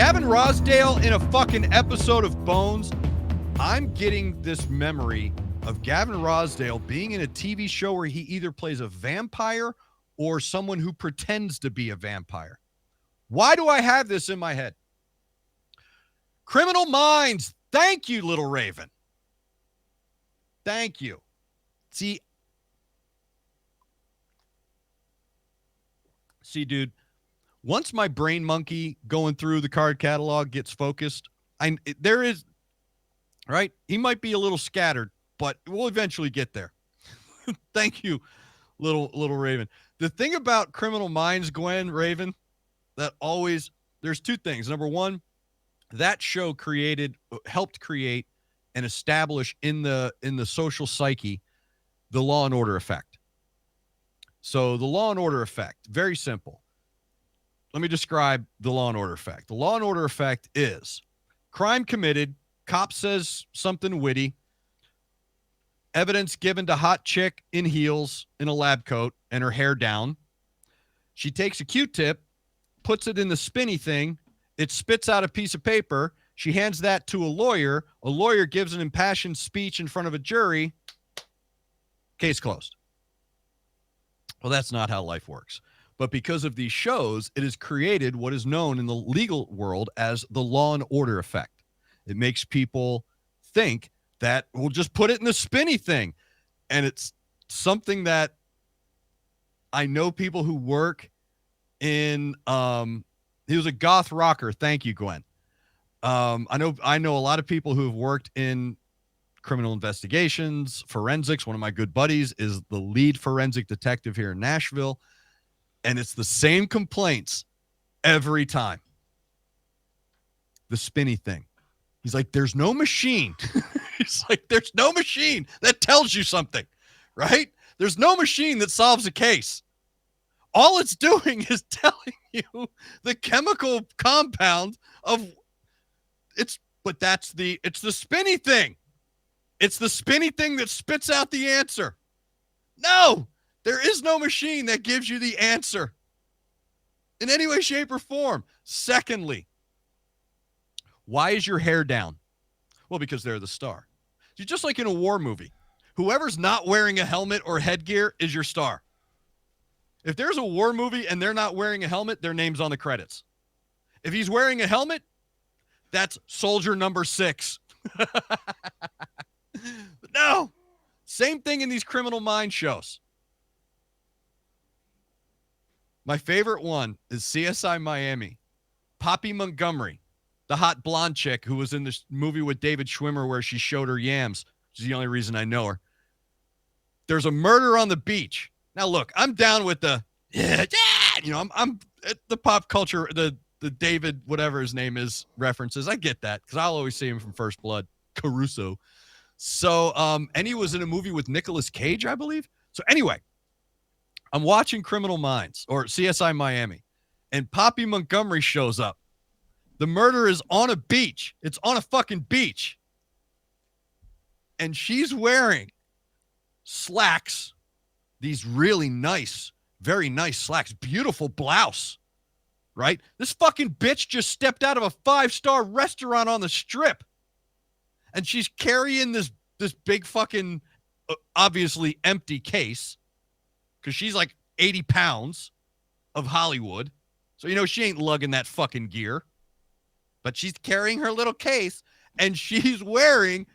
Gavin Rossdale in a fucking episode of Bones. I'm getting this memory of Gavin Rossdale being in a TV show where he either plays a vampire or someone who pretends to be a vampire. Why do I have this in my head? Criminal Minds. Thank you, Little Raven. Thank you. See, dude, once my brain monkey going through the card catalog gets focused, there is, right? He might be a little scattered, but we'll eventually get there. Thank you, little Raven. The thing about Criminal Minds, Gwen Raven, that always, there's two things. Number one, that show helped create and establish in the social psyche the Law and Order effect. So the Law and Order effect, very simple. Let me describe the Law and Order effect. The Law and Order effect is crime committed, cop says something witty, evidence given to hot chick in heels in a lab coat and her hair down. She takes a Q-tip, puts it in the spinny thing, it spits out a piece of paper, she hands that to a lawyer gives an impassioned speech in front of a jury, case closed. Well, that's not how life works. But because of these shows, it has created what is known in the legal world as the Law and Order effect. It makes people think that we'll just put it in the spinny thing. And it's something that I know people who work in, he was a goth rocker. Thank you, Gwen. I know a lot of people who have worked in criminal investigations, forensics. One of my good buddies is the lead forensic detective here in Nashville. And it's the same complaints every time. The spinny thing. He's like, there's no machine. He's like, there's no machine that tells you something, right? There's no machine that solves a case. All it's doing is telling you the chemical compound of it's the spinny thing. It's the spinny thing that spits out the answer. No, there is no machine that gives you the answer in any way, shape, or form. Secondly, why is your hair down? Well, because they're the star. You're just like in a war movie. Whoever's not wearing a helmet or headgear is your star. If there's a war movie and they're not wearing a helmet, their name's on the credits. If he's wearing a helmet, that's soldier number 6. No, same thing in these Criminal Minds shows. My favorite one is CSI Miami. Poppy Montgomery, the hot blonde chick who was in this movie with David Schwimmer where she showed her yams, which is the only reason I know her. There's a murder on the beach. Now, look, I'm down with I'm at the pop culture, the David, whatever his name is, references. I get that because I'll always see him from First Blood, Caruso. So, and he was in a movie with Nicolas Cage, I believe. So anyway, I'm watching Criminal Minds or CSI Miami, and Poppy Montgomery shows up. The murder is on a beach. It's on a fucking beach. And she's wearing slacks, these really nice, very nice slacks, beautiful blouse, right? This fucking bitch just stepped out of a 5-star restaurant on the Strip. And she's carrying this big fucking, obviously empty case because she's like 80 pounds of Hollywood. So, she ain't lugging that fucking gear. But she's carrying her little case and she's wearing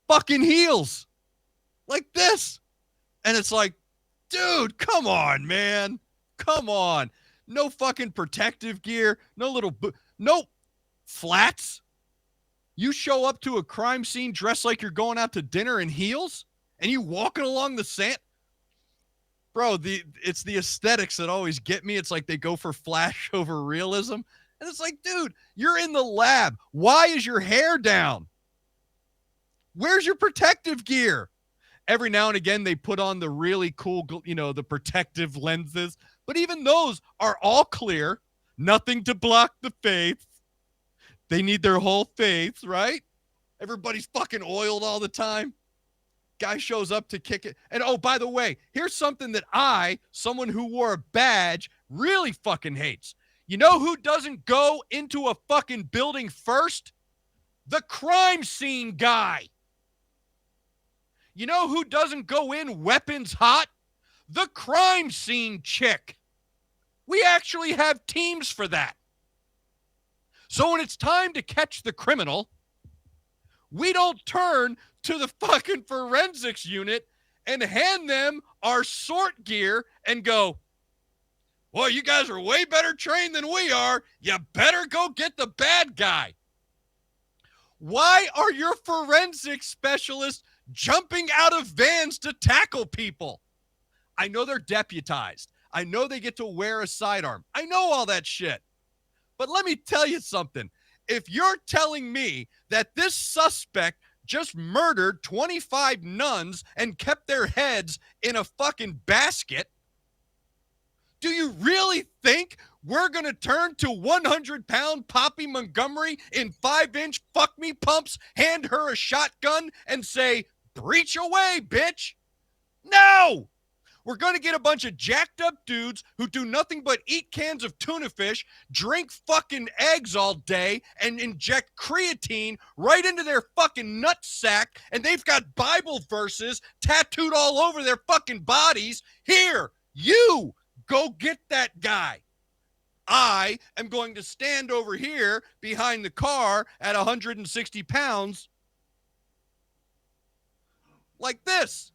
fucking heels like this. And it's like, dude, come on, man. Come on. No fucking protective gear. No flats. You show up to a crime scene dressed like you're going out to dinner in heels and you walking along the sand. Bro, it's the aesthetics that always get me. It's like they go for flash over realism. And it's like, dude, you're in the lab. Why is your hair down? Where's your protective gear? Every now and again, they put on the really cool, the protective lenses. But even those are all clear. Nothing to block the face. They need their whole face, right? Everybody's fucking oiled all the time. Guy shows up to kick it. And oh, by the way, here's something that someone who wore a badge, really fucking hates. You know who doesn't go into a fucking building first? The crime scene guy. You know who doesn't go in weapons hot? The crime scene chick. We actually have teams for that. So when it's time to catch the criminal, we don't turn to the fucking forensics unit and hand them our sort gear and go, well, you guys are way better trained than we are. You better go get the bad guy. Why are your forensic specialists jumping out of vans to tackle people? I know they're deputized. I know they get to wear a sidearm. I know all that shit. But let me tell you something. If you're telling me that this suspect just murdered 25 nuns and kept their heads in a fucking basket, do you really think we're going to turn to 100-pound Poppy Montgomery in 5-inch fuck-me pumps, hand her a shotgun, and say, breach away, bitch? No! We're going to get a bunch of jacked up dudes who do nothing but eat cans of tuna fish, drink fucking eggs all day, and inject creatine right into their fucking nutsack, and they've got Bible verses tattooed all over their fucking bodies. Here, you go get that guy. I am going to stand over here behind the car at 160 pounds like this.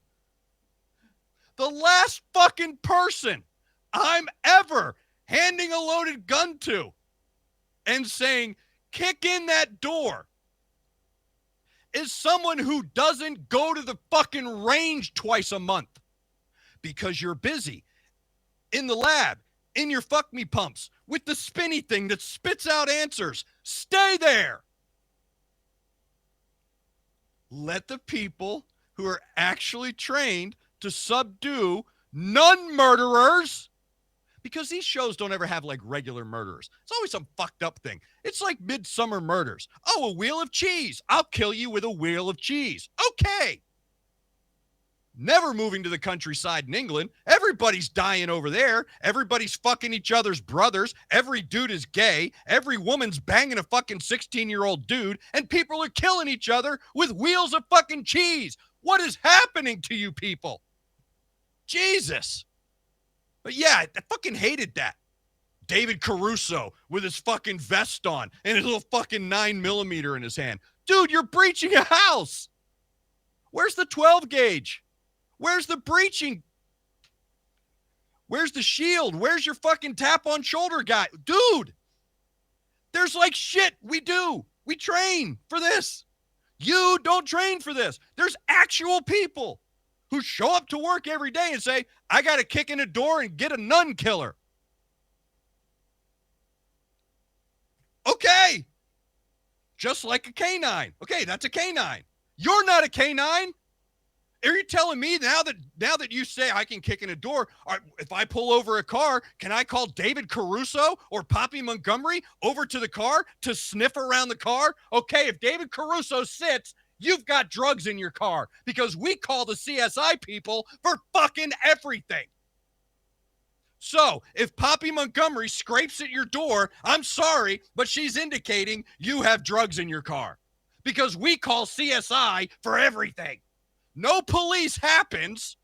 The last fucking person I'm ever handing a loaded gun to and saying, kick in that door, is someone who doesn't go to the fucking range twice a month because you're busy in the lab, in your fuck me pumps, with the spinny thing that spits out answers. Stay there. Let the people who are actually trained to subdue non-murderers, because these shows don't ever have like regular murderers. It's always some fucked up thing. It's like Midsummer Murders. Oh, a wheel of cheese. I'll kill you with a wheel of cheese. Okay. Never moving to the countryside in England. Everybody's dying over there. Everybody's fucking each other's brothers. Every dude is gay. Every woman's banging a fucking 16-year-old dude, and people are killing each other with wheels of fucking cheese. What is happening to you people? Jesus. But yeah, I fucking hated that. David Caruso with his fucking vest on and his little fucking 9mm in his hand. Dude, you're breaching a house. Where's the 12 gauge? Where's the breaching? Where's the shield? Where's your fucking tap on shoulder guy? Dude, there's like shit we do. We train for this. You don't train for this. There's actual people who show up to work every day and say, I got to kick in a door and get a nun killer. Okay. Just like a canine. Okay, that's a canine. You're not a canine. Are you telling me now that you say I can kick in a door, if I pull over a car, can I call David Caruso or Poppy Montgomery over to the car to sniff around the car? Okay, if David Caruso sits, you've got drugs in your car, because we call the CSI people for fucking everything. So if Poppy Montgomery scrapes at your door, I'm sorry, but she's indicating you have drugs in your car, because we call CSI for everything. No police happens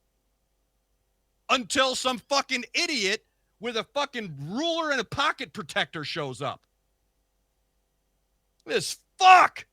until some fucking idiot with a fucking ruler and a pocket protector shows up. This fuck.